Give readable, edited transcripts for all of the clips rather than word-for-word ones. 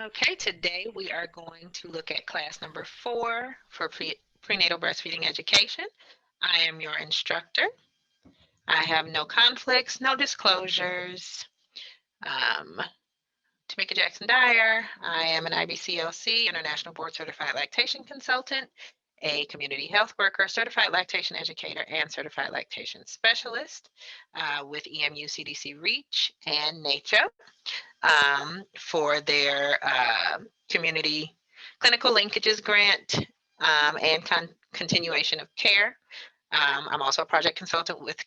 Okay, today we are going to look at class number 4 for prenatal breastfeeding education. I am your instructor. I have no conflicts, no disclosures. Um, Tameka Jackson-Dyer. I am an IBCLC, International Board Certified Lactation Consultant, a community health worker, certified lactation educator, and certified lactation specialist with EMU CDC Reach and NACHO for their community clinical linkages grant and continuation of care. I'm also a project consultant with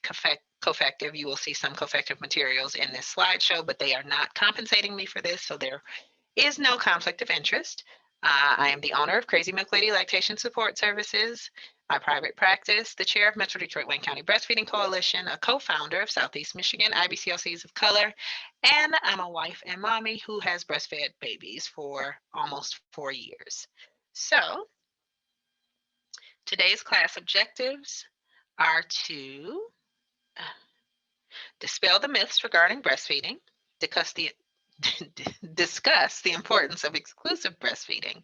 Cofective. You will see some Cofective materials in this slideshow, but they are not compensating me for this, so there is no conflict of interest. I am the owner of Crazy Milk Lady Lactation Support Services, my private practice, the chair of Metro Detroit Wayne County Breastfeeding Coalition, a co-founder of Southeast Michigan IBCLCs of Color, and I'm a wife and mommy who has breastfed babies for almost 4 years. So today's class objectives are to dispel the myths regarding breastfeeding, discuss the discuss the importance of exclusive breastfeeding,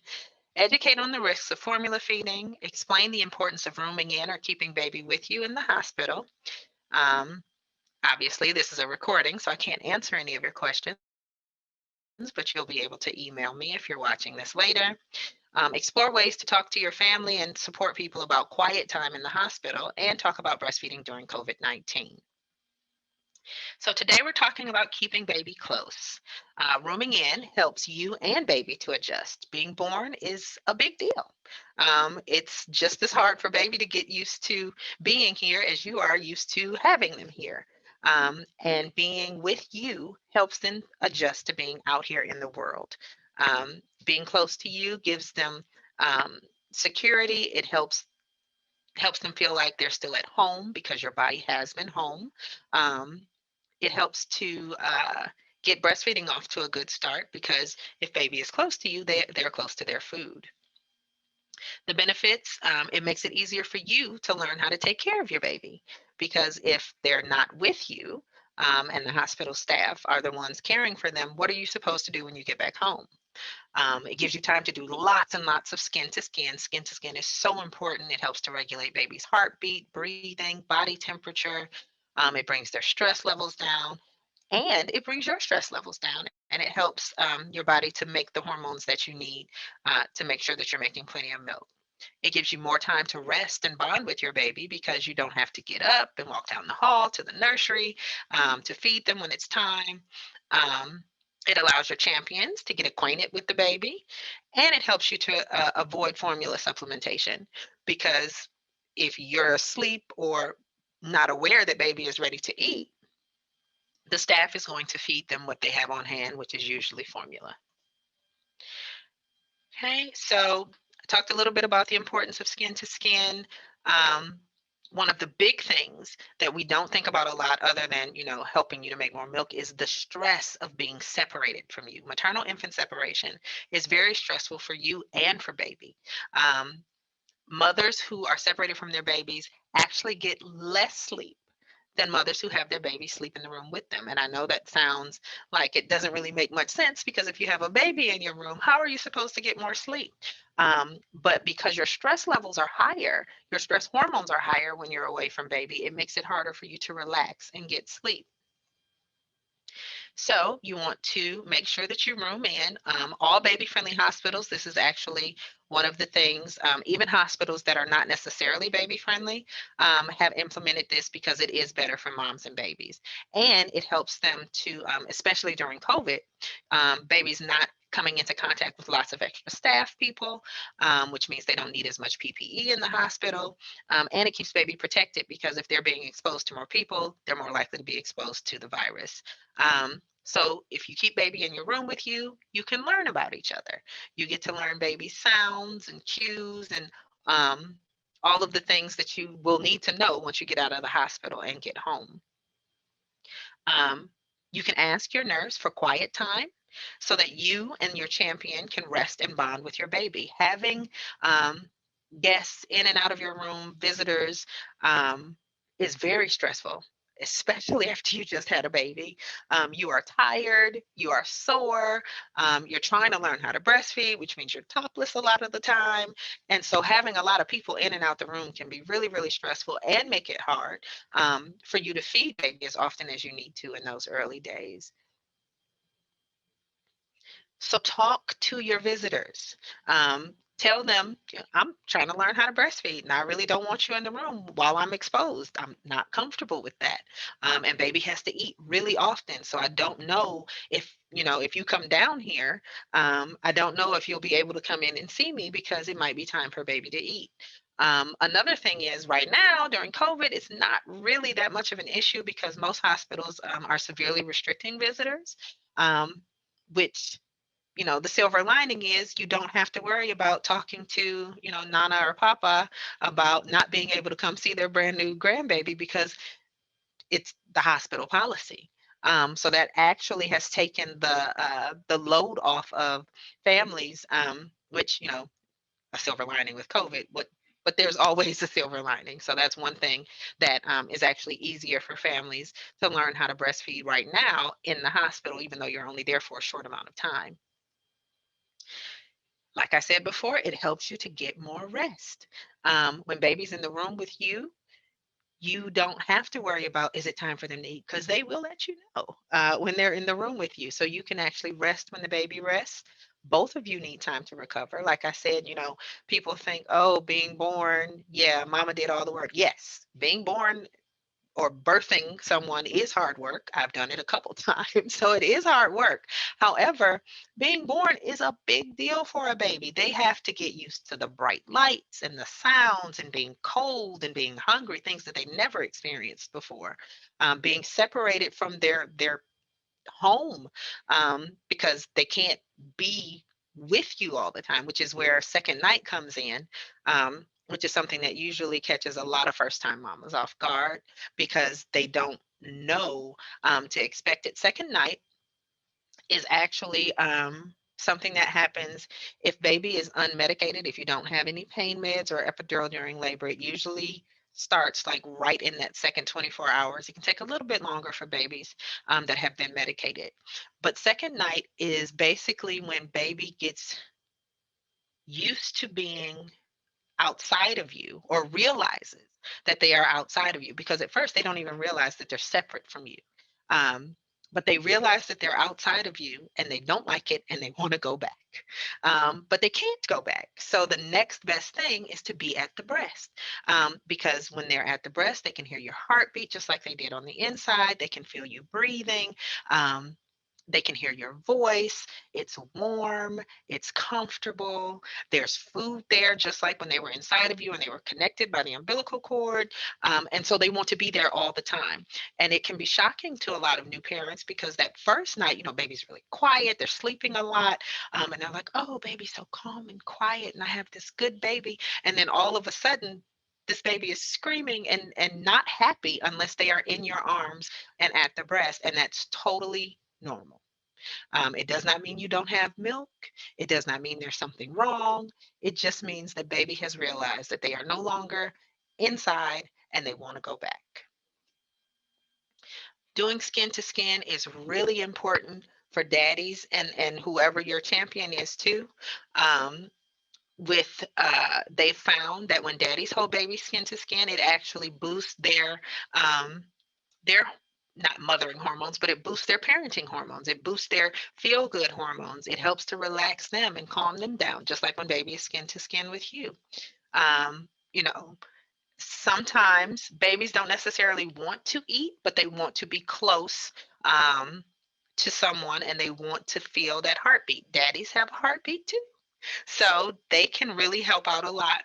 educate on the risks of formula feeding, explain the importance of rooming in or keeping baby with you in the hospital. Um, Obviously, this is a recording, so I can't answer any of your questions, but you'll be able to email me if you're watching this later. Explore ways to talk to your family and support people about quiet time in the hospital, and talk about breastfeeding during COVID-19. So today we're talking about keeping baby close. Rooming in helps you and baby to adjust. Being born is a big deal. It's just as hard for baby to get used to being here as you are used to having them here. And being with you helps them adjust to being out here in the world. Being close to you gives them security. It helps them feel like they're still at home because your body has been home. Um, it helps to get breastfeeding off to a good start because if baby is close to you, they're close to their food. The benefits, it makes it easier for you to learn how to take care of your baby because if they're not with you and the hospital staff are the ones caring for them, what are you supposed to do when you get back home? It gives you time to do lots and lots of skin to skin. Skin to skin is so important. It helps to regulate baby's heartbeat, breathing, body temperature. It brings their stress levels down and it brings your stress levels down and it helps your body to make the hormones that you need to make sure that you're making plenty of milk. It gives you more time to rest and bond with your baby because you don't have to get up and walk down the hall to the nursery to feed them when it's time. Um, it allows your champions to get acquainted with the baby, and it helps you to avoid formula supplementation because if you're asleep or not aware that baby is ready to eat, the staff is going to feed them what they have on hand, which is usually formula. Okay, so I talked a little bit about the importance of skin to skin. Um, One of the big things that we don't think about a lot other than, helping you to make more milk is the stress of being separated from you. Maternal infant separation is very stressful for you and for baby. Um, Mothers who are separated from their babies actually get less sleep than mothers who have their baby sleep in the room with them. And I know that sounds like it doesn't really make much sense because if you have a baby in your room, how are you supposed to get more sleep? But because your stress levels are higher, your stress hormones are higher when you're away from baby, it makes it harder for you to relax and get sleep. So you want to make sure that you room in all baby-friendly hospitals. This is actually one of the things, even hospitals that are not necessarily baby-friendly have implemented this because it is better for moms and babies. And it helps them to, especially during COVID, babies not coming into contact with lots of extra staff people, which means they don't need as much PPE in the hospital. And it keeps baby protected because if they're being exposed to more people, they're more likely to be exposed to the virus. So if you keep baby in your room with you, you can learn about each other. You get to learn baby sounds and cues and all of the things that you will need to know once you get out of the hospital and get home. Um, you can ask your nurse for quiet time so that you and your champion can rest and bond with your baby. Having um, guests in and out of your room, visitors, is very stressful, especially after you just had a baby. You are tired, you are sore, you're trying to learn how to breastfeed, which means you're topless a lot of the time. And so having a lot of people in and out the room can be really, really stressful and make it hard for you to feed baby as often as you need to in those early days. So talk to your visitors. Tell them, I'm trying to learn how to breastfeed, and I really don't want you in the room while I'm exposed. I'm not comfortable with that. And baby has to eat really often. So I don't know if, if you come down here, I don't know if you'll be able to come in and see me because it might be time for baby to eat. Another thing is right now during COVID, it's not really that much of an issue because most hospitals are severely restricting visitors, which the silver lining is you don't have to worry about talking to, Nana or Papa about not being able to come see their brand new grandbaby because it's the hospital policy. So that actually has taken the load off of families, which a silver lining with COVID. But there's always a silver lining. So that's one thing that is actually easier for families to learn how to breastfeed right now in the hospital, even though you're only there for a short amount of time. Like I said before, it helps you to get more rest. When baby's in the room with you, you don't have to worry about is it time for them to eat because they will let you know when they're in the room with you. So you can actually rest when the baby rests. Both of you need time to recover. Like I said, people think, oh, being born, yeah, mama did all the work. Yes, being born or birthing someone is hard work. I've done it a couple times, so it is hard work. However, being born is a big deal for a baby. They have to get used to the bright lights and the sounds and being cold and being hungry, things that they never experienced before. Being separated from their home because they can't be with you all the time, which is where second night comes in, which is something that usually catches a lot of first time mamas off guard because they don't know to expect it. Second night is actually something that happens if baby is unmedicated, if you don't have any pain meds or epidural during labor. It usually starts like right in that second 24 hours. It can take a little bit longer for babies that have been medicated. But second night is basically when baby gets used to being outside of you or realizes that they are outside of you because at first they don't even realize that they're separate from you. Um, but they realize that they're outside of you and they don't like it and they want to go back. But they can't go back. So the next best thing is to be at the breast because when they're at the breast, they can hear your heartbeat just like they did on the inside. They can feel you breathing. Um, they can hear your voice. It's warm. It's comfortable. There's food there, just like when they were inside of you and they were connected by the umbilical cord. And so they want to be there all the time. And it can be shocking to a lot of new parents because that first night, baby's really quiet. They're sleeping a lot. And they're like, oh, baby's so calm and quiet. And I have this good baby. And then all of a sudden, this baby is screaming and not happy unless they are in your arms and at the breast. And that's totally normal. It does not mean you don't have milk. It does not mean there's something wrong. It just means that baby has realized that they are no longer inside and they want to go back. Doing skin to skin is really important for daddies and whoever your champion is too. Um, they found that when daddies hold baby skin to skin, it actually boosts their not mothering hormones, but it boosts their parenting hormones. It boosts their feel good hormones. It helps to relax them and calm them down, just like when baby is skin to skin with you. Um, you know, Sometimes babies don't necessarily want to eat, but they want to be close to someone and they want to feel that heartbeat. Daddies have a heartbeat too. So they can really help out a lot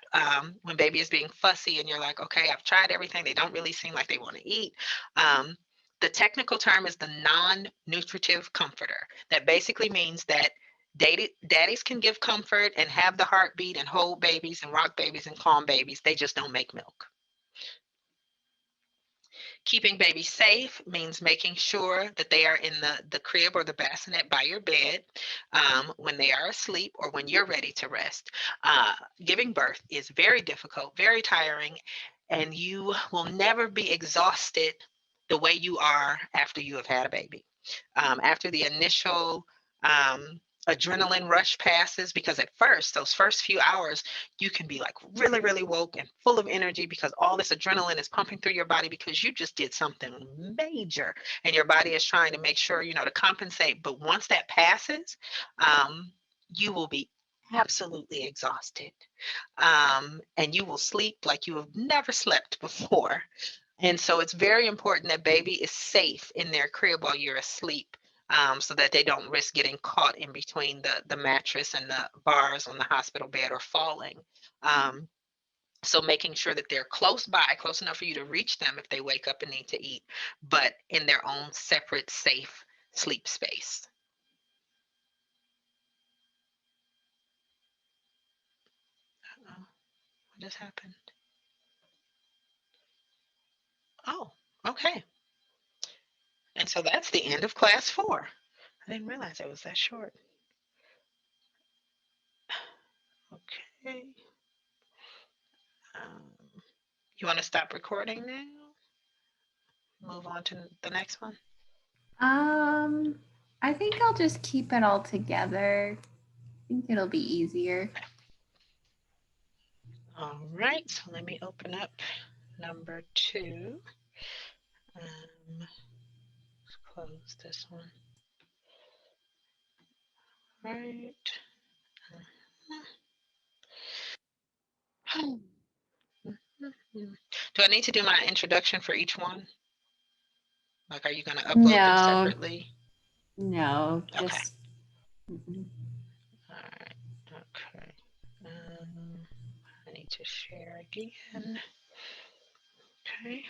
when baby is being fussy and you're like, okay, I've tried everything. They don't really seem like they want to eat. Um, the technical term is the non-nutritive comforter. That basically means that daddies can give comfort and have the heartbeat and hold babies and rock babies and calm babies. They just don't make milk. Keeping babies safe means making sure that they are in the crib or the bassinet by your bed when they are asleep or when you're ready to rest. Giving birth is very difficult, very tiring, and you will never be exhausted the way you are after you have had a baby. After the initial adrenaline rush passes, because at first, those first few hours, you can be like really, really woke and full of energy because all this adrenaline is pumping through your body because you just did something major and your body is trying to make sure, to compensate. But once that passes, you will be absolutely exhausted. And you will sleep like you have never slept before. And so it's very important that baby is safe in their crib while you're asleep, so that they don't risk getting caught in between the mattress and the bars on the hospital bed or falling. Um, so making sure that they're close by, close enough for you to reach them if they wake up and need to eat, but in their own separate, safe sleep space. Uh-oh, what just happened? Oh, okay. And so that's the end of class 4. I didn't realize it was that short. Okay. Um, you want to stop recording now? Move on to the next one? I think I'll just keep it all together. I think it'll be easier. All right, so let me open up number 2. Let's close this one. All right. Do I need to do my introduction for each one? Like, are you going to upload them No, separately? no, Okay. just. Mhm. All right. Okay. I need to share again. Okay.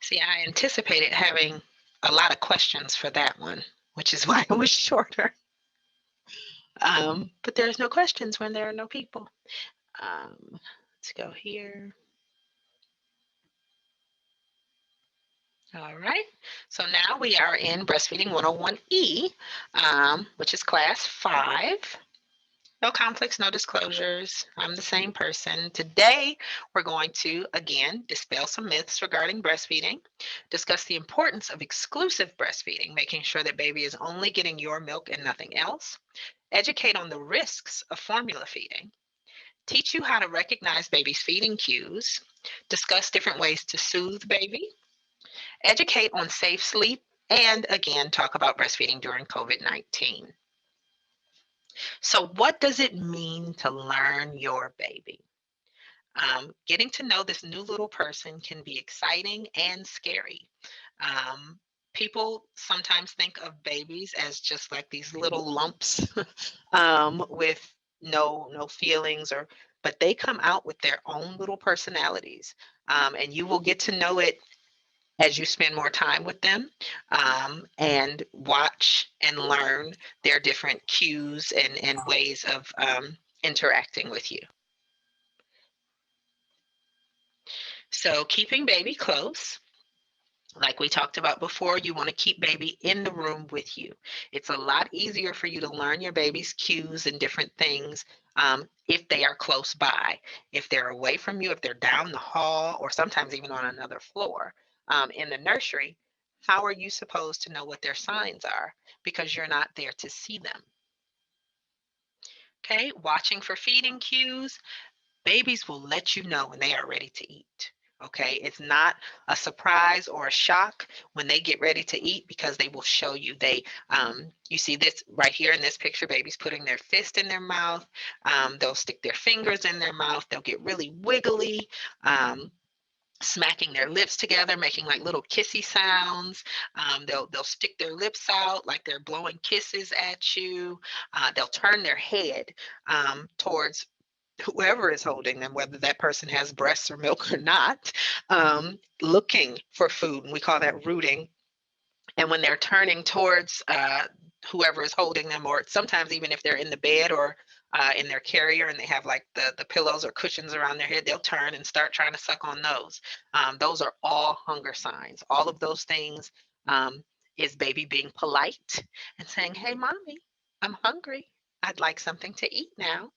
See, I anticipated having a lot of questions for that one, which is why it was shorter. But there's no questions when there are no people. Let's go here. All right. So now we are in Breastfeeding 101E, which is class 5. No conflicts, no disclosures. I'm the same person. Today, we're going to, again, dispel some myths regarding breastfeeding, discuss the importance of exclusive breastfeeding, making sure that baby is only getting your milk and nothing else, educate on the risks of formula feeding, teach you how to recognize baby's feeding cues, discuss different ways to soothe baby, educate on safe sleep, and again, talk about breastfeeding during COVID-19. So, what does it mean to learn your baby? Getting to know this new little person can be exciting and scary. Um, People sometimes think of babies as just like these little lumps with no feelings, but they come out with their own little personalities, and you will get to know it as you spend more time with them, and watch and learn their different cues and ways of interacting with you. So keeping baby close, like we talked about before, you want to keep baby in the room with you. It's a lot easier for you to learn your baby's cues and different things if they are close by. If they're away from you, if they're down the hall, or sometimes even on another floor in the nursery, how are you supposed to know what their signs are? Because you're not there to see them. Okay, watching for feeding cues. Babies will let you know when they are ready to eat. Okay, it's not a surprise or a shock when they get ready to eat because they will show you. You see this right here in this picture, babies putting their fist in their mouth. They'll stick their fingers in their mouth. They'll get really wiggly. Smacking their lips together, making like little kissy sounds. They'll stick their lips out like they're blowing kisses at you. They'll turn their head towards whoever is holding them, whether that person has breasts or milk or not, looking for food. And we call that rooting. And when they're turning towards whoever is holding them, or sometimes even if they're in the bed or in their carrier and they have like the pillows or cushions around their head, they'll turn and start trying to suck on those. Those are all hunger signs. All of those things is baby being polite and saying, "Hey, mommy, I'm hungry. I'd like something to eat now.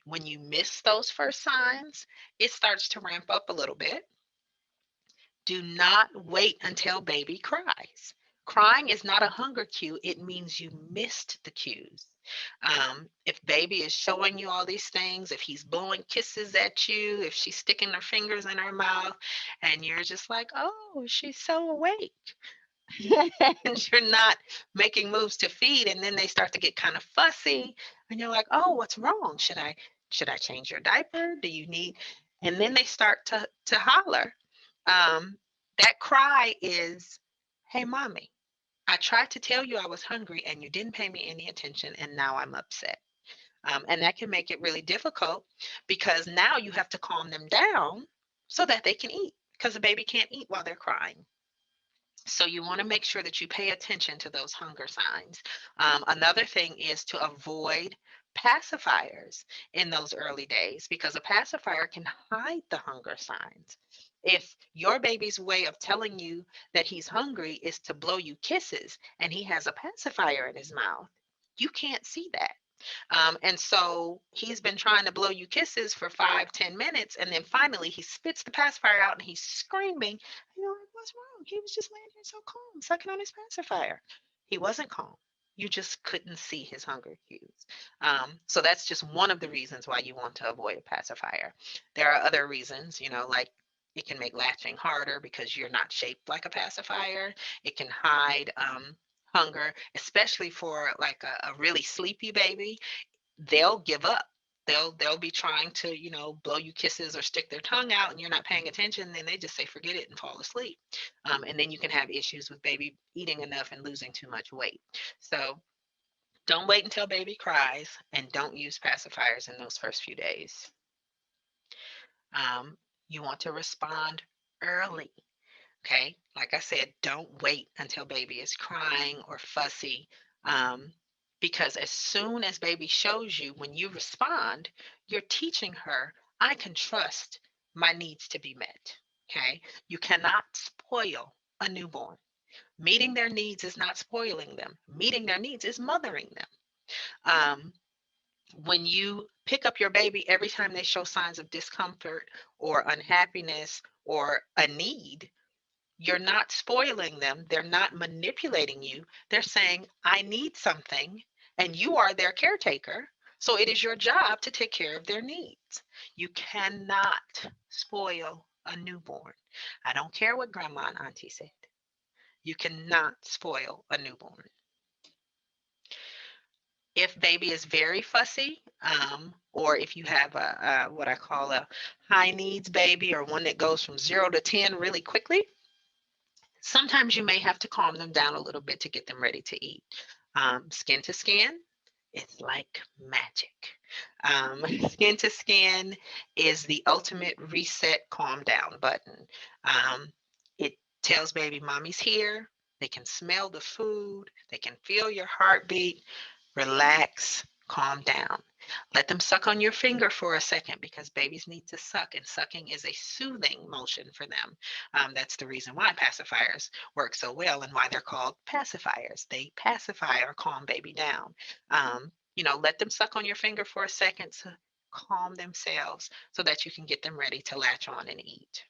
When you miss those first signs, it starts to ramp up a little bit. Do not wait until baby cries. Crying is not a hunger cue. It means you missed the cues. If baby is showing you all these things, if he's blowing kisses at you, if she's sticking her fingers in her mouth, and you're just like, oh, she's so awake, and you're not making moves to feed, and then they start to get kind of fussy, and you're like, oh, what's wrong? Should I change your diaper? Do you need? And then they start to holler. um, that cry is, hey, mommy, I tried to tell you I was hungry and you didn't pay me any attention, and now I'm upset. And that can make it really difficult because now you have to calm them down so that they can eat, because the baby can't eat while they're crying. So you want to make sure that you pay attention to those hunger signs. Another thing is to avoid pacifiers in those early days, because a pacifier can hide the hunger signs. If your baby's way of telling you that he's hungry is to blow you kisses and he has a pacifier in his mouth, you can't see that. And so he's been trying to blow you kisses for 5, 10 minutes, and then finally he spits the pacifier out and he's screaming. You're like, what's wrong? He was just laying here so calm, sucking on his pacifier. He wasn't calm. You just couldn't see his hunger cues. So that's just one of the reasons why you want to avoid a pacifier. There are other reasons, like it can make latching harder because you're not shaped like a pacifier. It can hide hunger, especially for like a really sleepy baby. They'll give up. They'll be trying to, blow you kisses or stick their tongue out, and you're not paying attention. Then they just say forget it and fall asleep. And then you can have issues with baby eating enough and losing too much weight. So don't wait until baby cries, and don't use pacifiers in those first few days. Um, you want to respond early. Okay. Like I said, don't wait until baby is crying or fussy. Because as soon as baby shows you, when you respond, you're teaching her, I can trust my needs to be met. Okay. You cannot spoil a newborn. Meeting their needs is not spoiling them, meeting their needs is mothering them. Um, when you pick up your baby every time they show signs of discomfort or unhappiness or a need, you're not spoiling them. They're not manipulating you. They're saying, I need something, and you are their caretaker. So it is your job to take care of their needs. You cannot spoil a newborn. I don't care what grandma and auntie said. You cannot spoil a newborn. If baby is very fussy, or if you have what I call a high needs baby, or one that goes from 0 to 10 really quickly, sometimes you may have to calm them down a little bit to get them ready to eat. Skin to skin, it's like magic. Skin to skin is the ultimate reset calm down button. It tells baby mommy's here. They can smell the food, they can feel your heartbeat. Relax, calm down. Let them suck on your finger for a second, because babies need to suck, and sucking is a soothing motion for them. That's the reason why pacifiers work so well and why they're called pacifiers. They pacify or calm baby down. Let them suck on your finger for a second to calm themselves so that you can get them ready to latch on and eat.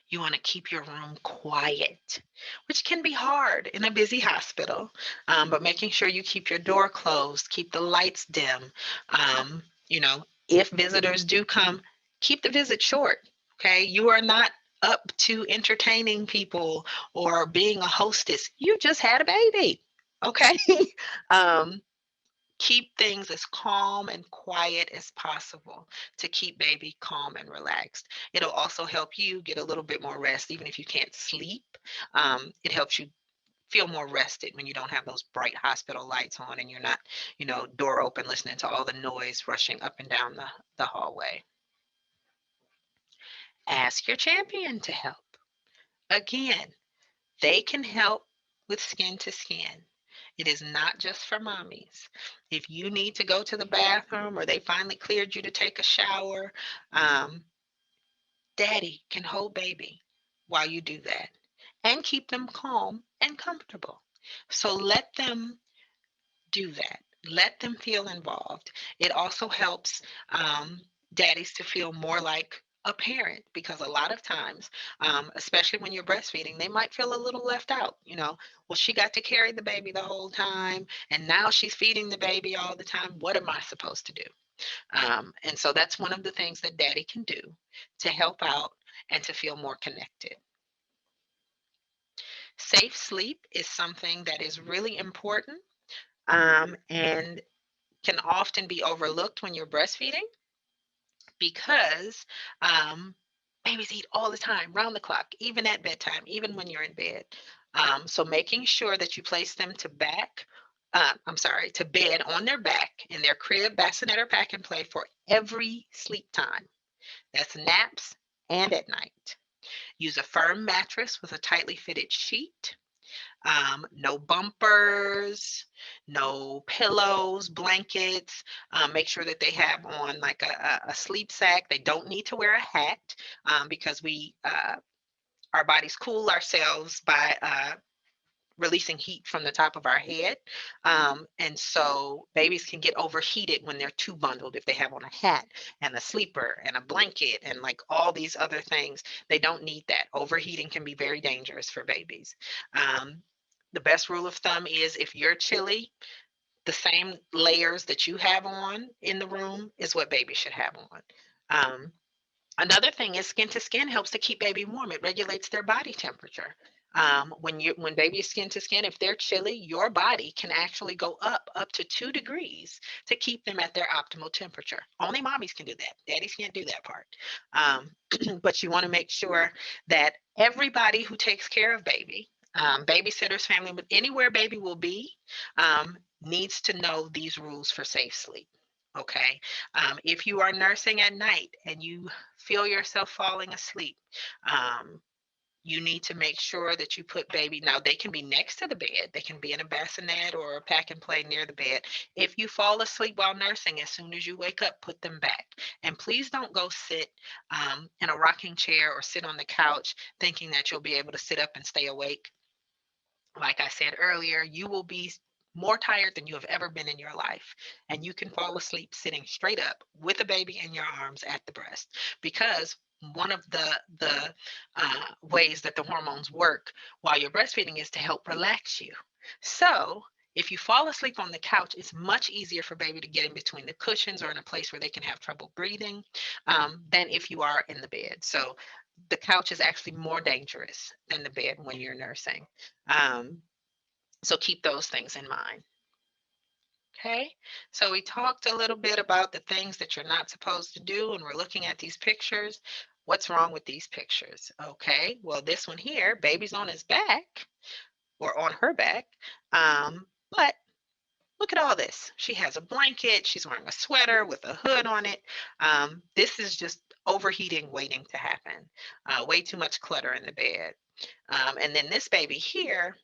You want to keep your room quiet, which can be hard in a busy hospital, but making sure you keep your door closed, keep the lights dim. If visitors do come, keep the visit short. Okay. You are not up to entertaining people or being a hostess. You just had a baby. Okay. um, Keep things as calm and quiet as possible to keep baby calm and relaxed. It'll also help you get a little bit more rest, even if you can't sleep. It helps you feel more rested when you don't have those bright hospital lights on and you're not, door open, listening to all the noise rushing up and down the hallway. Ask your champion to help. Again, they can help with skin to skin. It is not just for mommies. If you need to go to the bathroom or they finally cleared you to take a shower, um, daddy can hold baby while you do that and keep them calm and comfortable. So let them Do that. Let them feel involved. It also helps daddies to feel more like a parent, because a lot of times, especially when you're breastfeeding, they might feel a little left out. Well, she got to carry the baby the whole time, and now she's feeding the baby all the time. What am I supposed to do? And so that's one of the things that daddy can do to help out and to feel more connected. Safe sleep is something that is really important, and can often be overlooked when you're breastfeeding, because babies eat all the time, round the clock, even at bedtime, even when you're in bed. So making sure that you place them to bed on their back in their crib, bassinet, or pack and play for every sleep time. That's naps and at night. Use a firm mattress with a tightly fitted sheet. No bumpers, no pillows, blankets. Make sure that they have on like a sleep sack. They don't need to wear a hat, because our bodies cool ourselves by releasing heat from the top of our head. And so babies can get overheated when they're too bundled. If they have on a hat and a sleeper and a blanket and like all these other things, they don't need that. Overheating can be very dangerous for babies. Um, the best rule of thumb is, if you're chilly, the same layers that you have on in the room is what baby should have on. Um, Another thing is, skin to skin helps to keep baby warm. It regulates their body temperature. When baby is skin to skin, if they're chilly, your body can actually go up to 2 degrees to keep them at their optimal temperature. Only mommies can do that. Daddies can't do that part. Um, but you want to make sure that everybody who takes care of baby, babysitters, family, but anywhere baby will be, needs to know these rules for safe sleep. Okay. If you are nursing at night and you feel yourself falling asleep, um, you need to make sure that you put baby. Now, they can be next to the bed. They can be in a bassinet or a pack and play near the bed. If you fall asleep while nursing, as soon as you wake up, put them back. And please don't go sit in a rocking chair or sit on the couch thinking that you'll be able to sit up and stay awake. Like I said earlier, you will be more tired than you have ever been in your life. And you can fall asleep sitting straight up with a baby in your arms at the breast, because one of the ways that the hormones work while you're breastfeeding is to help relax you. So if you fall asleep on the couch, it's much easier for baby to get in between the cushions or in a place where they can have trouble breathing, than if you are in the bed. So the couch is actually more dangerous than the bed when you're nursing. Um, so keep those things in mind. Okay, so we talked a little bit about the things that you're not supposed to do, and we're looking at these pictures. What's wrong with these pictures? Okay, well, this one here, baby's on his back or on her back, but look at all this. She has a blanket, she's wearing a sweater with a hood on it. This is just overheating waiting to happen. Way too much clutter in the bed. And then this baby here,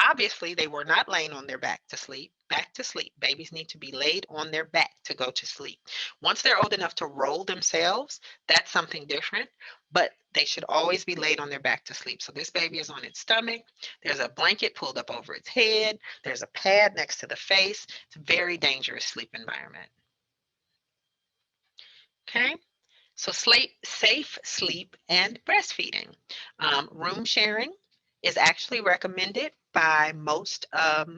obviously, they were not laying on their back to sleep. Back to sleep. Babies need to be laid on their back to go to sleep. Once they're old enough to roll themselves, that's something different, but they should always be laid on their back to sleep. So this baby is on its stomach. There's a blanket pulled up over its head. There's a pad next to the face. It's a very dangerous sleep environment. Okay. So safe sleep and breastfeeding. Room sharing is actually recommended by most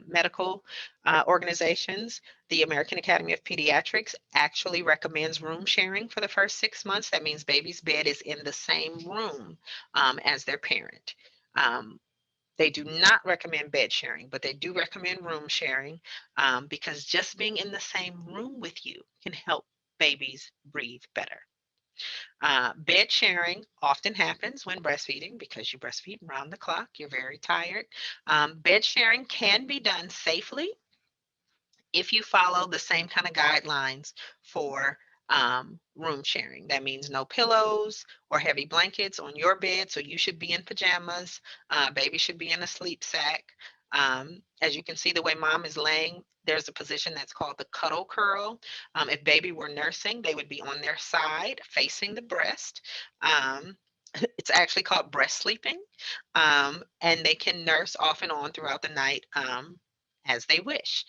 medical organizations. The American Academy of Pediatrics actually recommends room sharing for the first 6 months. That means baby's bed is in the same room as their parent. They do not recommend bed sharing, but they do recommend room sharing, because just being in the same room with you can help babies breathe better. Bed sharing often happens when breastfeeding, because you breastfeed around the clock. You're very tired. Bed sharing can be done safely if you follow the same kind of guidelines for room sharing. That means no pillows or heavy blankets on your bed. So you should be in pajamas. Baby should be in a sleep sack. As you can see, the way mom is laying, there's a position that's called the cuddle curl. If baby were nursing, they would be on their side facing the breast. It's actually called breast sleeping. And they can nurse off and on throughout the night, as they wish.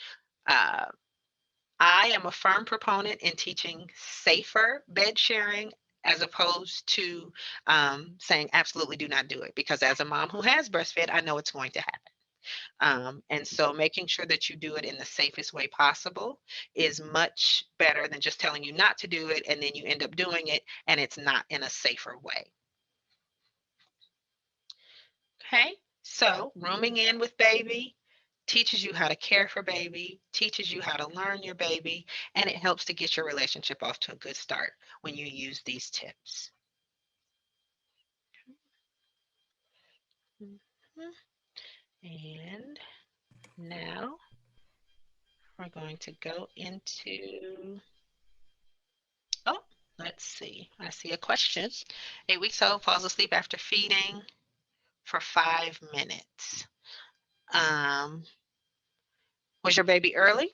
Uh, I am a firm proponent in teaching safer bed sharing as opposed to saying absolutely do not do it. Because as a mom who has breastfed, I know it's going to happen. And so making sure that you do it in the safest way possible is much better than just telling you not to do it and then you end up doing it and it's not in a safer way. Okay, so rooming in with baby teaches you how to care for baby, teaches you how to learn your baby, and it helps to get your relationship off to a good start when you use these tips. Mhm. And now we're going to go into, oh, let's see. I see a question. 8 weeks old falls asleep after feeding for 5 minutes. Um, was your baby early,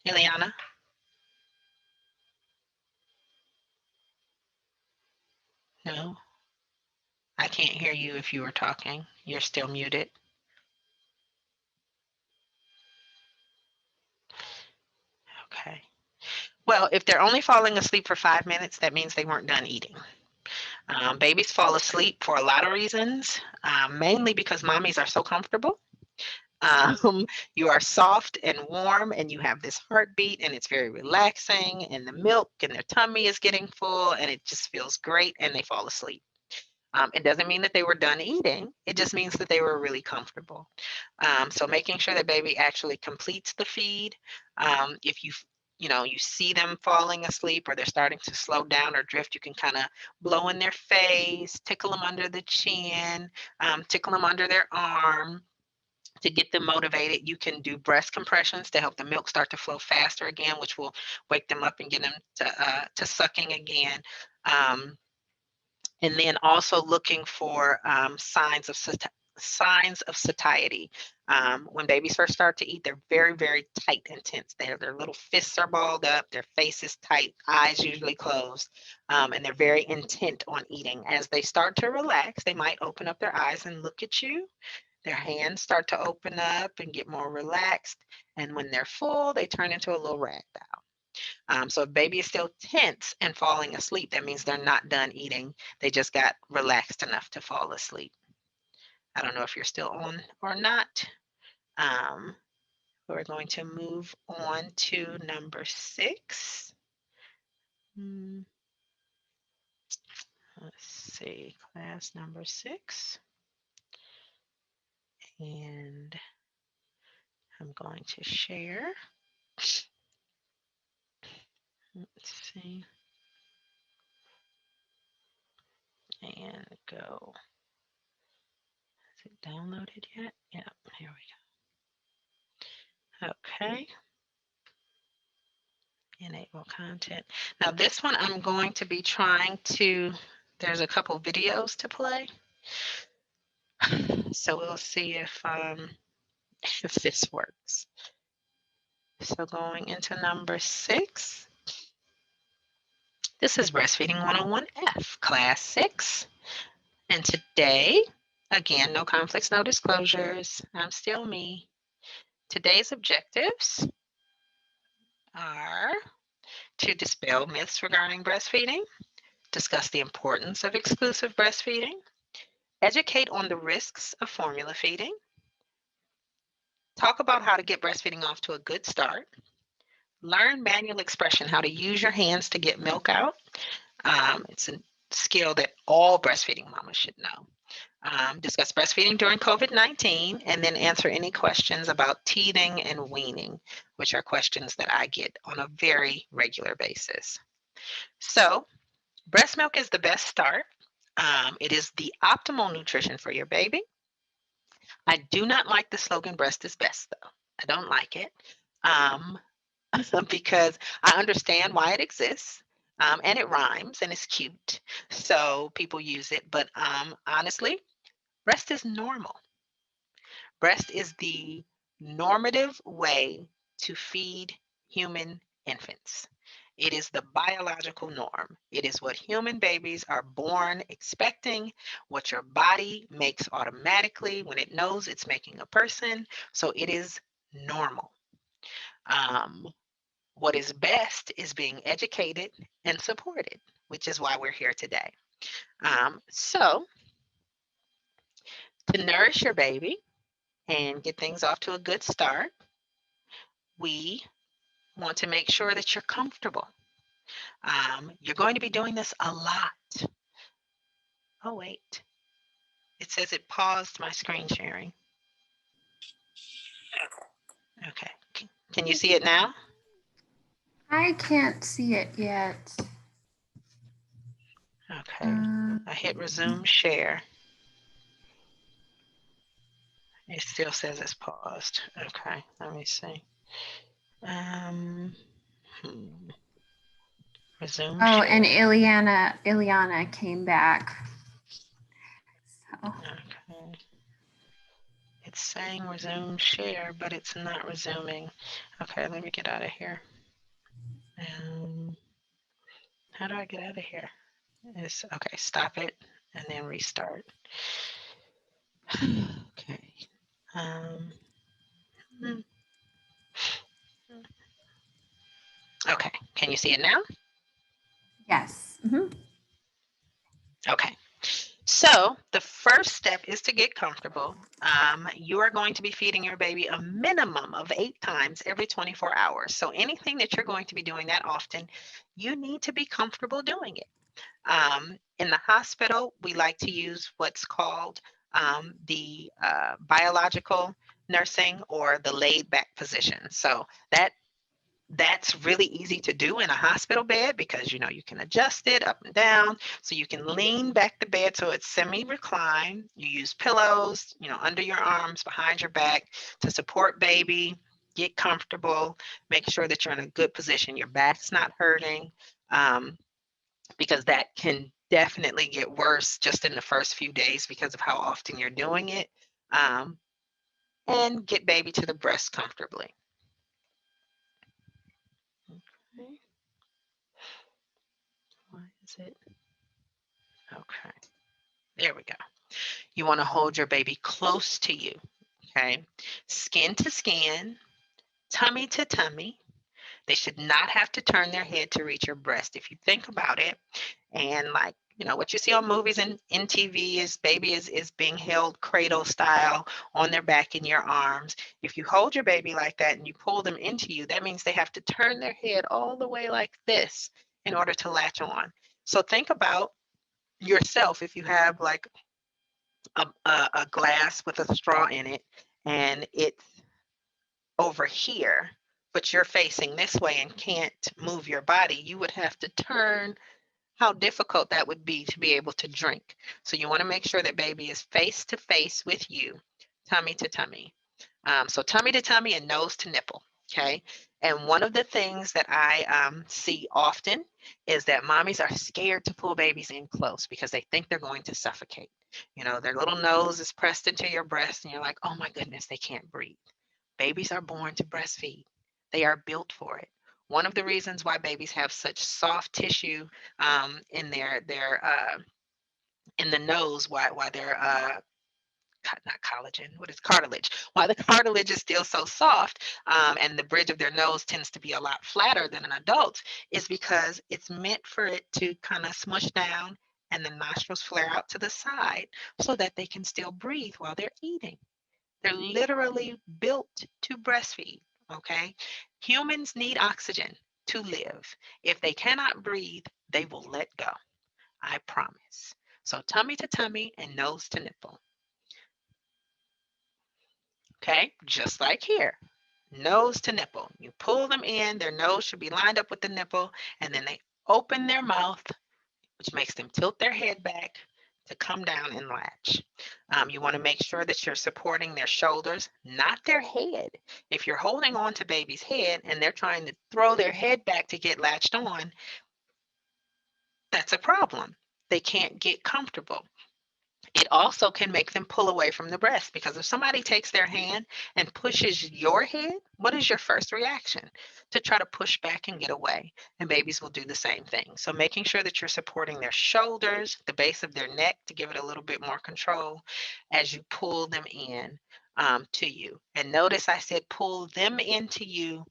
Ileana? No, I can't hear you if you were talking. You're still muted. Okay. Well, if they're only falling asleep for 5 minutes, that means they weren't done eating. Babies fall asleep for a lot of reasons, mainly because mommies are so comfortable. You are soft and warm, and you have this heartbeat, and it's very relaxing, and the milk and their tummy is getting full, and it just feels great, and they fall asleep. It doesn't mean that they were done eating. It just means that they were really comfortable. So making sure that baby actually completes the feed. If you see them falling asleep or they're starting to slow down or drift, you can kind of blow in their face, tickle them under the chin, tickle them under their arm to get them motivated. You can do breast compressions to help the milk start to flow faster again, which will wake them up and get them to sucking again. Um, and then also looking for signs of satiety. When babies first start to eat, they're very, very tight and tense. Their little fists are balled up, their face is tight, eyes usually closed, and they're very intent on eating. As they start to relax, they might open up their eyes and look at you. Their hands start to open up and get more relaxed. And when they're full, they turn into a little rag doll. So if baby is still tense and falling asleep, that means they're not done eating. They just got relaxed enough to fall asleep. I don't know if you're still on or not. Um, we're going to move on to number 6. Hmm, let's see, class number 6. And I'm going to share. Let's see. And go. Is it downloaded yet? Yeah, here we go. Okay. Enable content. Now this one I'm going to be trying to, there's a couple videos to play. So we'll see if this works. So going into number 6. This is Breastfeeding 101F, Class 6. And today, again, no conflicts, no disclosures. I'm still me. Today's objectives are to dispel myths regarding breastfeeding, discuss the importance of exclusive breastfeeding, educate on the risks of formula feeding, talk about how to get breastfeeding off to a good start, learn manual expression, how to use your hands to get milk out. It's a skill that all breastfeeding mamas should know. Discuss breastfeeding during COVID-19, and then answer any questions about teething and weaning, which are questions that I get on a very regular basis. So, breast milk is the best start. It is the optimal nutrition for your baby. I do not like the slogan breast is best, though. I don't like it um, because I understand why it exists, and it rhymes and it's cute. So people use it. But honestly, breast is normal. Breast is the normative way to feed human infants. It is the biological norm. It is what human babies are born expecting, what your body makes automatically when it knows it's making a person. So it is normal. Um, what is best is being educated and supported, which is why we're here today. So, to nourish your baby and get things off to a good start, we want to make sure that you're comfortable. You're going to be doing this a lot. Oh, wait. It says it paused my screen sharing. Okay. Can you see it now? I can't see it yet. Okay. I hit resume share. It still says it's paused. Okay. Let me see. Resume Oh, share. and Ileana came back. So. Okay. It's saying resume share, but it's not resuming. Okay, let me get out of here. How do I get out of here? It's okay, stop it and then restart. Okay. Okay, can you see it now? Yes. Mm-hmm. Okay. So the first step is to get comfortable. You are going to be feeding your baby a minimum of 8 times every 24 hours. So anything that you're going to be doing that often, you need to be comfortable doing it. In the hospital, we like to use what's called the biological nursing or the laid back position. So that's really easy to do in a hospital bed because you know you can adjust it up and down, so you can lean back the bed so it's semi-reclined. You use pillows, you know, under your arms, behind your back to support baby. Get comfortable, make sure that you're in a good position, your back's not hurting, because that can definitely get worse just in the first few days because of how often you're doing it. And get baby to the breast comfortably. Okay. Why is it? Okay. There we go. You want to hold your baby close to you, okay? Skin to skin, tummy to tummy. They should not have to turn their head to reach your breast. If you think about it, and like, you know, what you see on movies and in TV is baby is being held cradle style on their back in your arms. If you hold your baby like that and you pull them into you, that means they have to turn their head all the way like this in order to latch on. So think about yourself if you have like a glass with a straw in it and it's over here, but you're facing this way and can't move your body, you would have to turn. How difficult that would be to be able to drink. So you want to make sure that baby is face to face with you, tummy to tummy. So tummy to tummy and nose to nipple. Okay. And one of the things that I see often is that mommies are scared to pull babies in close because they think they're going to suffocate. You know, their little nose is pressed into your breast, and you're like, oh my goodness, they can't breathe. Babies are born to breastfeed, they are built for it. One of the reasons why babies have such soft tissue in their in the nose, why their not collagen, what is cartilage? Why the cartilage is still so soft, and the bridge of their nose tends to be a lot flatter than an adult, is because it's meant for it to kind of smush down and the nostrils flare out to the side so that they can still breathe while they're eating. They're literally built to breastfeed. Okay. Humans need oxygen to live. If they cannot breathe, they will let go. I promise. So, tummy to tummy and nose to nipple. Okay. Just like here, nose to nipple. You pull them in, their nose should be lined up with the nipple, and then they open their mouth, which makes them tilt their head back to come down and latch. You want to make sure that you're supporting their shoulders, not their head. If you're holding on to baby's head and they're trying to throw their head back to get latched on, that's a problem. They can't get comfortable. It also can make them pull away from the breast, because if somebody takes their hand and pushes your head, what is your first reaction? To try to push back and get away. And babies will do the same thing. So making sure that you're supporting their shoulders, the base of their neck, to give it a little bit more control as you pull them in to you. And notice I said pull them into you,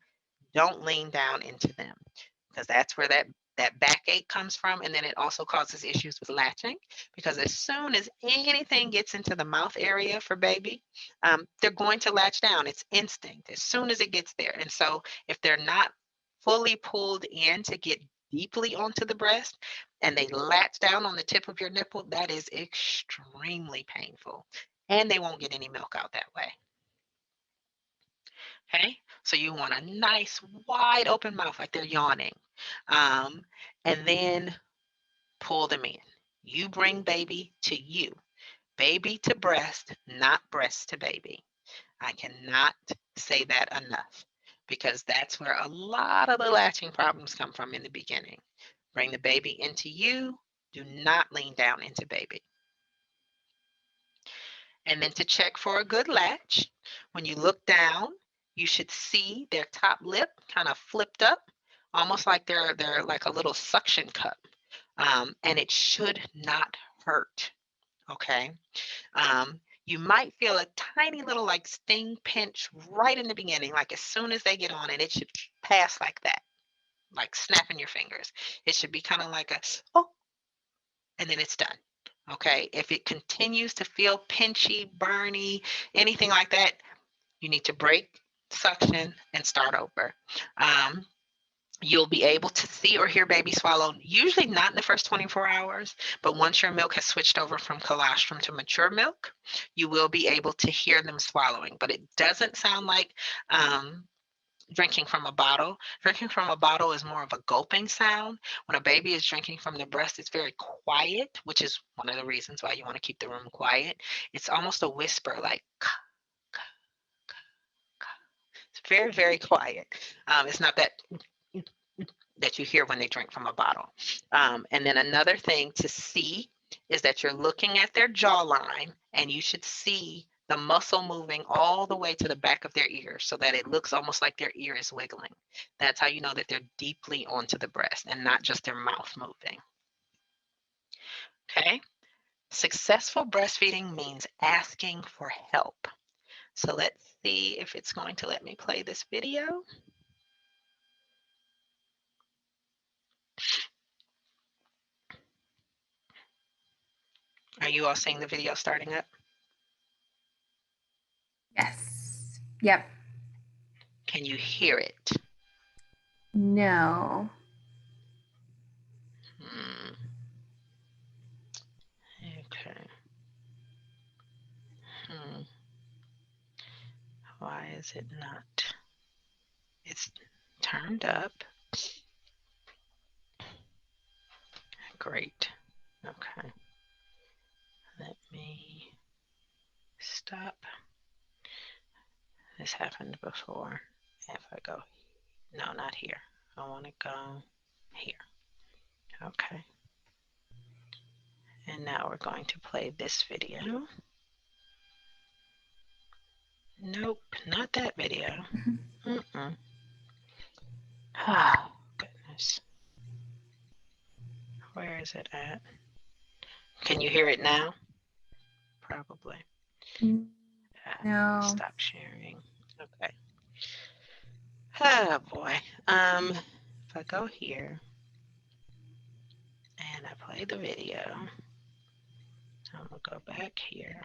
don't lean down into them, because that's where that backache comes from. And then it also causes issues with latching, because as soon as anything gets into the mouth area for baby, they're going to latch down. It's instinct as soon as it gets there. And so if they're not fully pulled in to get deeply onto the breast and they latch down on the tip of your nipple, that is extremely painful. And they won't get any milk out that way. Okay, so you want a nice wide open mouth like they're yawning. And then pull them in. You bring baby to you. Baby to breast, not breast to baby. I cannot say that enough, because that's where a lot of the latching problems come from in the beginning. Bring the baby into you. Do not lean down into baby. And then to check for a good latch, when you look down, you should see their top lip kind of flipped up, almost like they're like a little suction cup. And it should not hurt. Okay. You might feel a tiny little like sting pinch right in the beginning, like as soon as they get on, and it should pass like that, like snapping your fingers. It should be kind of like a, oh, and then it's done. Okay. If it continues to feel pinchy, burny, anything like that, you need to break suction and start over. You'll be able to see or hear baby swallow, usually not in the first 24 hours, but once your milk has switched over from colostrum to mature milk, you will be able to hear them swallowing. But it doesn't sound like drinking from a bottle. Drinking from a bottle is more of a gulping sound. When a baby is drinking from the breast, it's very quiet, which is one of the reasons why you want to keep the room quiet. It's almost a whisper, like, it's very, very quiet. It's not that you hear when they drink from a bottle. And then another thing to see is that you're looking at their jawline, and you should see the muscle moving all the way to the back of their ear, so that it looks almost like their ear is wiggling. That's how you know that they're deeply onto the breast and not just their mouth moving. Okay. Successful breastfeeding means asking for help. So let's see if it's going to let me play this video. Are you all seeing the video starting up? Yes. Yep. Can you hear it? No. Okay. Why is it not? It's turned up. Great. Okay. Let me stop. This happened before. If I go, no, not here. I want to go here. Okay. And now we're going to play this video. Nope, not that video. Oh, goodness. Where is it at? Can you hear it now? Probably. No. Stop sharing. Okay. Oh boy. If I go here and I play the video, I'm gonna go back here.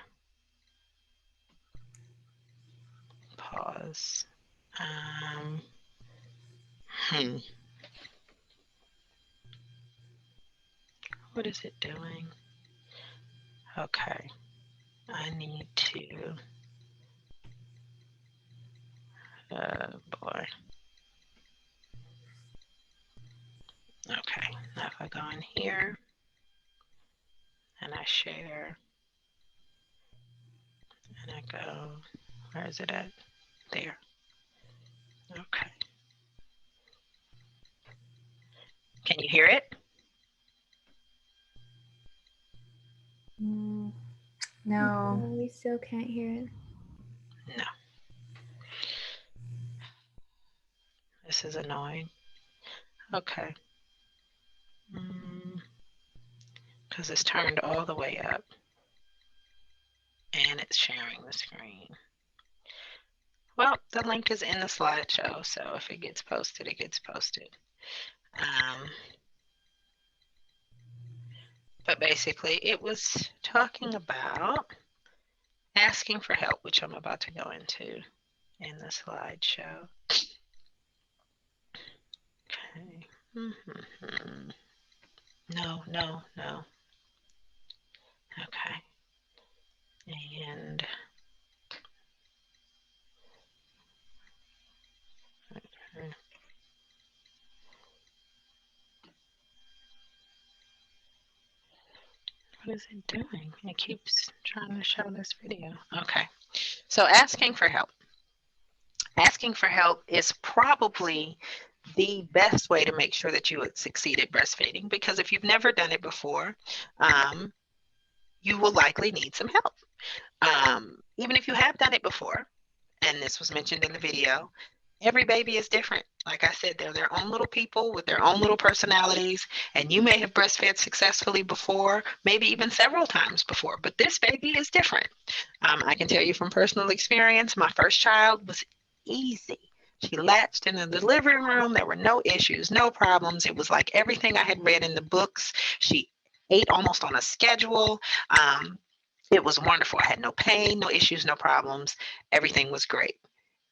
Pause. What is it doing? Okay. I need to. Oh boy. Okay. Now if I go in here and I share and I go, where is it at? There. Okay. Can you hear it? No. We still can't hear it. No. This is annoying. Okay. Because it's turned all the way up. And it's sharing the screen. Well, the link is in the slideshow, so if it gets posted, it gets posted. But basically, it was talking about asking for help, which I'm about to go into in the slideshow. Okay. No. Okay. And what is it doing? It keeps trying to show this video. Okay. So asking for help. Asking for help is probably the best way to make sure that you would succeed at breastfeeding, because if you've never done it before, you will likely need some help. Even if you have done it before, and this was mentioned in the video, every baby is different. Like I said, they're their own little people with their own little personalities, and you may have breastfed successfully before, maybe even several times before, but this baby is different. I can tell you from personal experience, my first child was easy. She latched in the delivery room. There were no issues, no problems. It was like everything I had read in the books. She ate almost on a schedule. It was wonderful. I had no pain, no issues, no problems. Everything was great.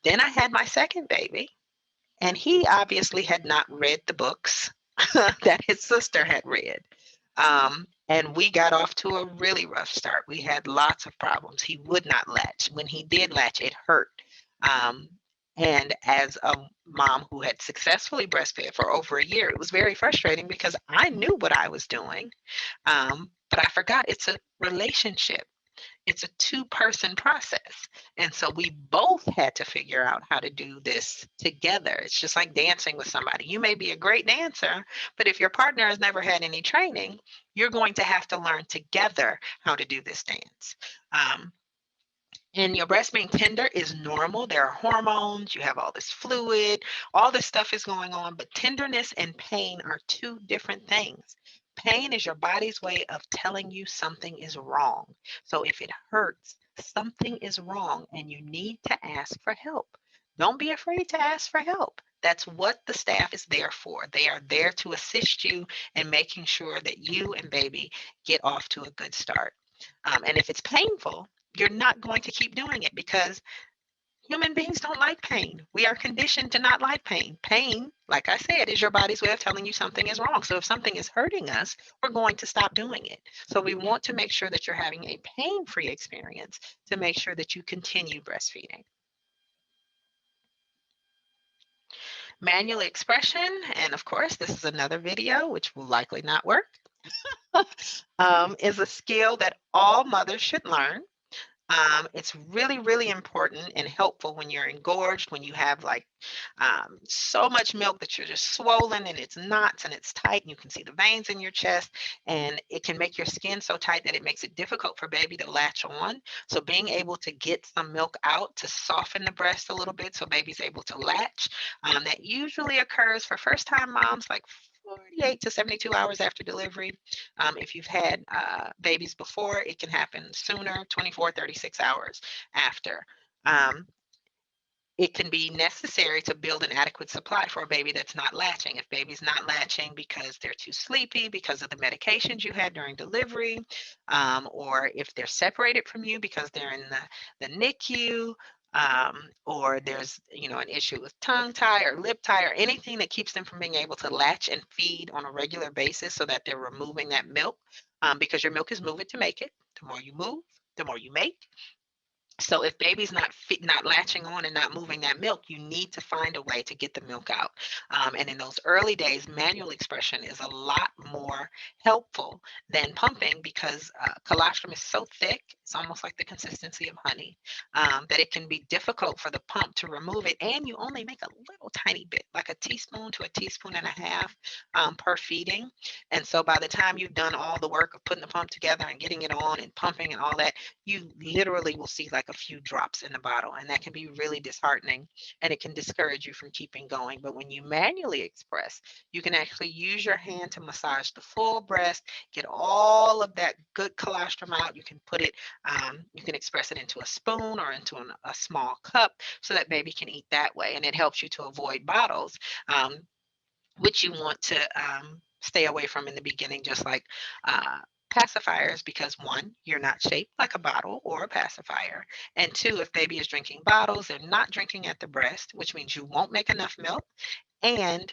Then I had my second baby, and he obviously had not read the books that his sister had read. And we got off to a really rough start. We had lots of problems. He would not latch. When he did latch, it hurt. And as a mom who had successfully breastfed for over a year, it was very frustrating because I knew what I was doing, but I forgot it's a relationship. It's a two-person process. And so we both had to figure out how to do this together. It's just like dancing with somebody. You may be a great dancer, but if your partner has never had any training, you're going to have to learn together how to do this dance. And your breast being tender is normal. There are hormones, you have all this fluid, all this stuff is going on, but tenderness and pain are two different things. Pain is your body's way of telling you something is wrong. So if it hurts, something is wrong and you need to ask for help. Don't be afraid to ask for help. That's what the staff is there for. They are there to assist you in making sure that you and baby get off to a good start. And if it's painful, you're not going to keep doing it because human beings don't like pain. We are conditioned to not like pain. Pain, like I said, is your body's way of telling you something is wrong. So if something is hurting us, we're going to stop doing it. So we want to make sure that you're having a pain-free experience to make sure that you continue breastfeeding. Manual expression, and of course, this is another video, which will likely not work, is a skill that all mothers should learn. It's really, really important and helpful when you're engorged, when you have like so much milk that you're just swollen and it's knots and it's tight and you can see the veins in your chest, and it can make your skin so tight that it makes it difficult for baby to latch on. So being able to get some milk out to soften the breast a little bit so baby's able to latch, that usually occurs for first-time moms like 48 to 72 hours after delivery. If you've had babies before, it can happen sooner, 24, 36 hours after. It can be necessary to build an adequate supply for a baby that's not latching. If baby's not latching because they're too sleepy, because of the medications you had during delivery, or if they're separated from you because they're in the NICU, or there's an issue with tongue tie or lip tie or anything that keeps them from being able to latch and feed on a regular basis so that they're removing that milk, because your milk is moving to make it. The more you move, the more you make. So if baby's not latching on and not moving that milk, you need to find a way to get the milk out. And in those early days, manual expression is a lot more helpful than pumping because colostrum is so thick, it's almost like the consistency of honey, that it can be difficult for the pump to remove it. And you only make a little tiny bit, like a teaspoon to a teaspoon and a half per feeding. And so by the time you've done all the work of putting the pump together and getting it on and pumping and all that, you literally will see like a few drops in the bottle, and that can be really disheartening and it can discourage you from keeping going. But when you manually express, you can actually use your hand to massage the full breast, get all of that good colostrum out. You can put it, you can express it into a spoon or into a small cup so that baby can eat that way, and it helps you to avoid bottles, which you want to stay away from in the beginning, just like pacifiers, because one, you're not shaped like a bottle or a pacifier. And two, if baby is drinking bottles, they're not drinking at the breast, which means you won't make enough milk. And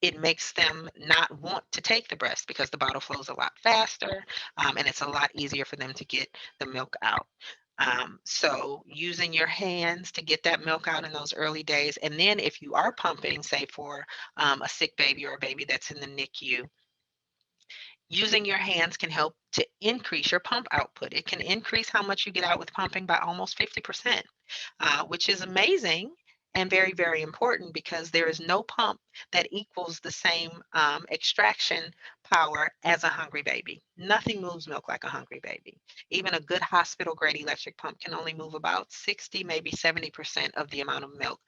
it makes them not want to take the breast because the bottle flows a lot faster, and it's a lot easier for them to get the milk out. So using your hands to get that milk out in those early days. And then if you are pumping, say for a sick baby or a baby that's in the NICU, using your hands can help to increase your pump output. It can increase how much you get out with pumping by almost 50%, which is amazing and very, very important because there is no pump that equals the same extraction power as a hungry baby. Nothing moves milk like a hungry baby. Even a good hospital grade electric pump can only move about 60, maybe 70% of the amount of milk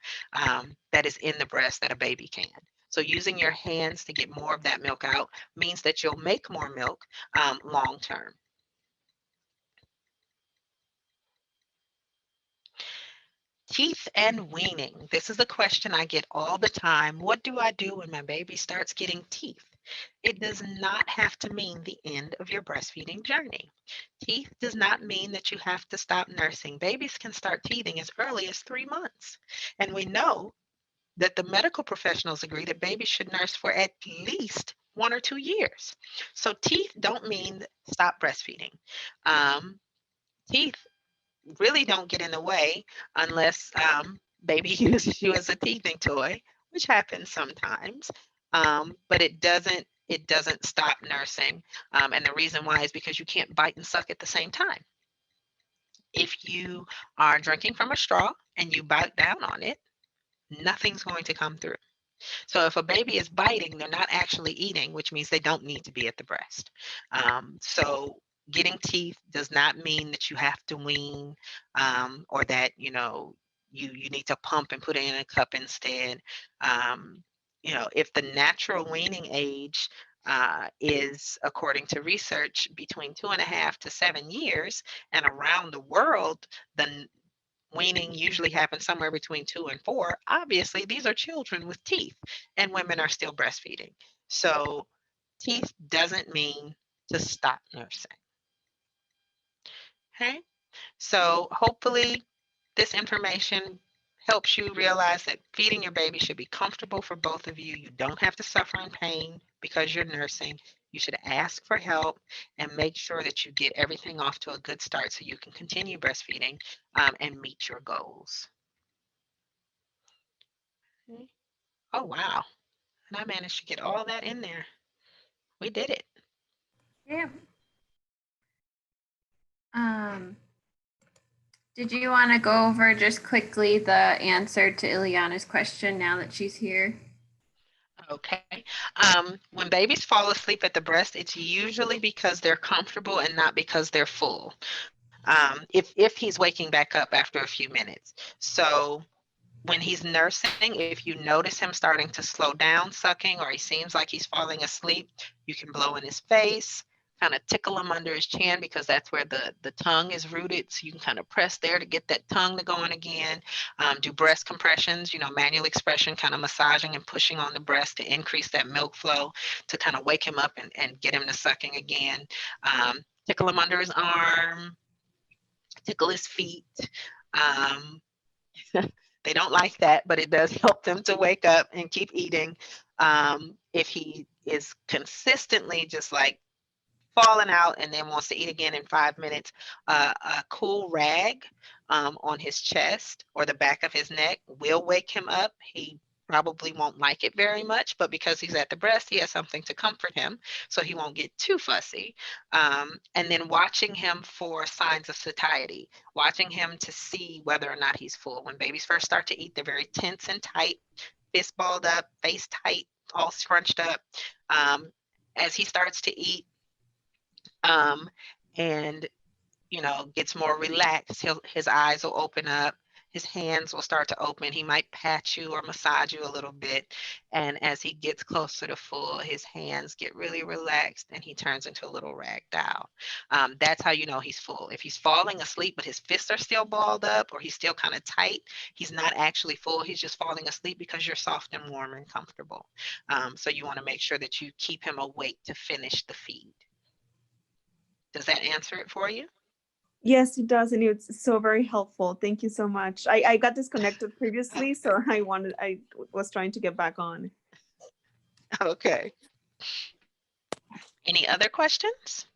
that is in the breast that a baby can. So using your hands to get more of that milk out means that you'll make more milk long term. Teeth and weaning. This is a question I get all the time. What do I do when my baby starts getting teeth? It does not have to mean the end of your breastfeeding journey. Teeth does not mean that you have to stop nursing. Babies can start teething as early as 3 months. And we know that the medical professionals agree that babies should nurse for at least 1 or 2 years. So teeth don't mean stop breastfeeding. Um, Teeth really don't get in the way unless baby uses you as a teething toy, which happens sometimes. But it doesn't stop nursing. And the reason why is because you can't bite and suck at the same time. If you are drinking from a straw and you bite down on it, nothing's going to come through. So if a baby is biting, they're not actually eating, which means they don't need to be at the breast. So getting teeth does not mean that you have to wean, or that you need to pump and put it in a cup instead. If the natural weaning age is, according to research, between 2.5 to 7 years, and around the world, the weaning usually happens somewhere between 2 and 4. Obviously, these are children with teeth, and women are still breastfeeding. So, teeth doesn't mean to stop nursing. Okay. So, hopefully, this information helps you realize that feeding your baby should be comfortable for both of you. You don't have to suffer in pain because you're nursing. You should ask for help and make sure that you get everything off to a good start so you can continue breastfeeding and meet your goals. Okay. Oh, wow. And I managed to get all that in there. We did it. Yeah. Did you want to go over just quickly the answer to Ileana's question now that she's here? Okay. When babies fall asleep at the breast, it's usually because they're comfortable and not because they're full. If he's waking back up after a few minutes. So when he's nursing, if you notice him starting to slow down sucking or he seems like he's falling asleep, you can blow in his face, kind of tickle him under his chin because that's where the tongue is rooted. So you can kind of press there to get that tongue to going again. Do breast compressions, manual expression, kind of massaging and pushing on the breast to increase that milk flow to kind of wake him up and get him to sucking again. Tickle him under his arm, tickle his feet. Um, they don't like that, but it does help them to wake up and keep eating. If he is consistently just like falling out and then wants to eat again in 5 minutes, a cool rag on his chest or the back of his neck will wake him up. He probably won't like it very much, but because he's at the breast, he has something to comfort him, so he won't get too fussy. And then watching him for signs of satiety, watching him to see whether or not he's full. When babies first start to eat, they're very tense and tight, fist balled up, face tight, all scrunched up. As he starts to eat, and gets more relaxed, his eyes will open up, his hands will start to open, he might pat you or massage you a little bit, and as he gets closer to full, his hands get really relaxed and he turns into a little rag doll. That's how you know he's full. If he's falling asleep but his fists are still balled up or he's still kind of tight, he's not actually full, he's just falling asleep because you're soft and warm and comfortable. So you want to make sure that you keep him awake to finish the feed. Does that answer it for you? Yes, it does, and it's so very helpful. Thank you so much. I got disconnected previously, so I was trying to get back on. Okay. Any other questions?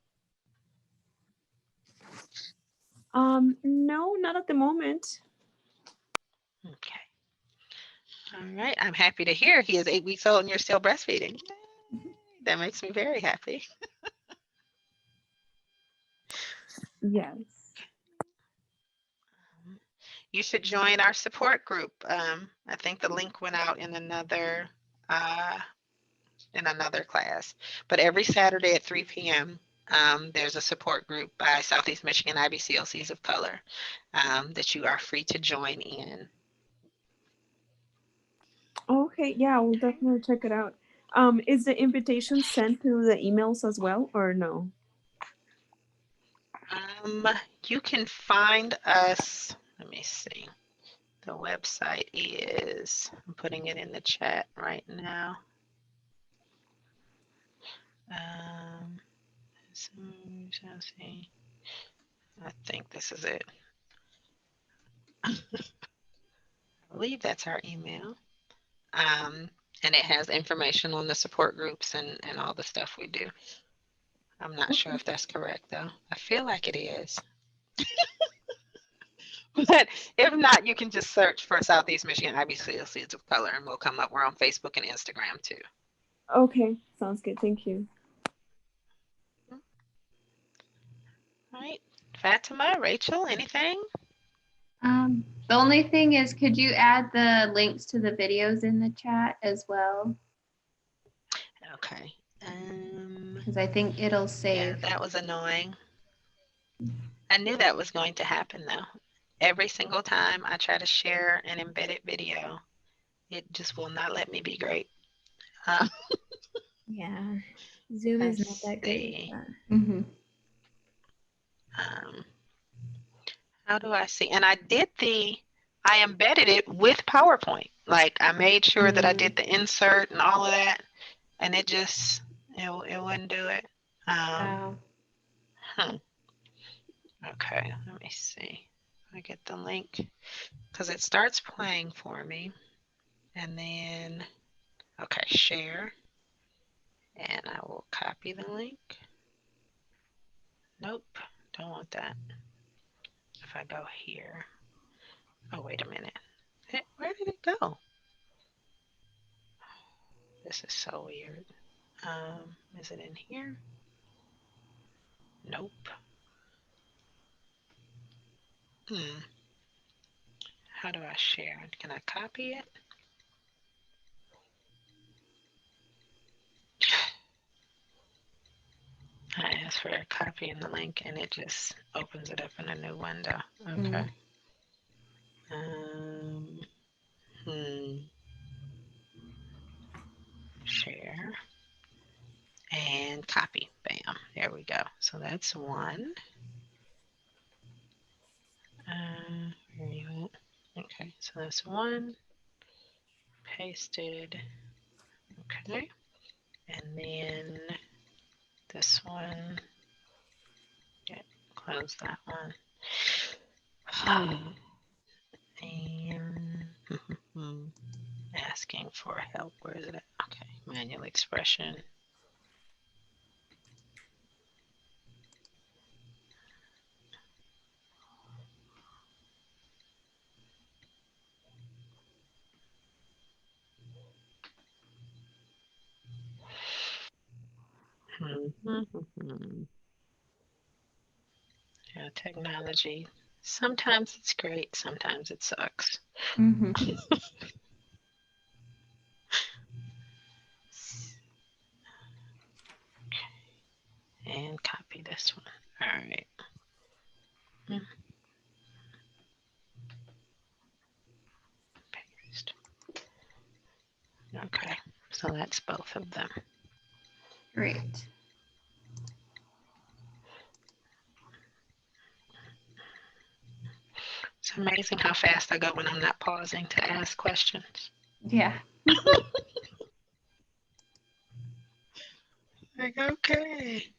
No, not at the moment. Okay. All right. I'm happy to hear he is 8 weeks old and you're still breastfeeding. That makes me very happy. Yes. You should join our support group. I think the link went out in another class. But every Saturday at 3 p.m., there's a support group by Southeast Michigan IBCLCs of Color that you are free to join in. Okay, yeah, we'll definitely check it out. Is the invitation sent to the emails as well, or no? You can find us, let me see. The website is, I'm putting it in the chat right now. I think this is it. I believe that's our email. And it has information on the support groups and all the stuff we do. I'm not sure if that's correct though. I feel like it is. But if not, you can just search for Southeast Michigan IBCLCs of Color and we'll come up. We're on Facebook and Instagram too. Okay, sounds good. Thank you. All right. Fatima, Rachel, anything? The only thing is, could you add the links to the videos in the chat as well? Okay. Because I think it'll Yeah, save. that was annoying. I knew that was going to happen though. Every single time I try to share an embedded video, it just will not let me be great. Yeah, Zoom is not that great. How do I see? And I embedded it with PowerPoint. Like I made sure that I did the insert and all of that, and it wouldn't do it. Okay, let me see. I get the link because it starts playing for me, and then okay, share, and I will copy the link. Nope, don't want that. If I go here, oh wait a minute, where did it go? This is so weird. Is it in here? Nope. How do I share? Can I copy it? I asked for a copy in the link and it just opens it up in a new window. Okay. Share and copy. Bam. There we go. So that's one. Where are you at? Okay. So that's one. Pasted. Okay. And then this one. Yeah, close that one. And asking for help. Where is it at? Okay, manual expression. Yeah, technology. Sometimes it's great, sometimes it sucks. Mhm. And copy this one. All right. Paste. Okay, so that's both of them. Great. It's amazing how fast I go when I'm not pausing to ask questions. Yeah. Like, okay.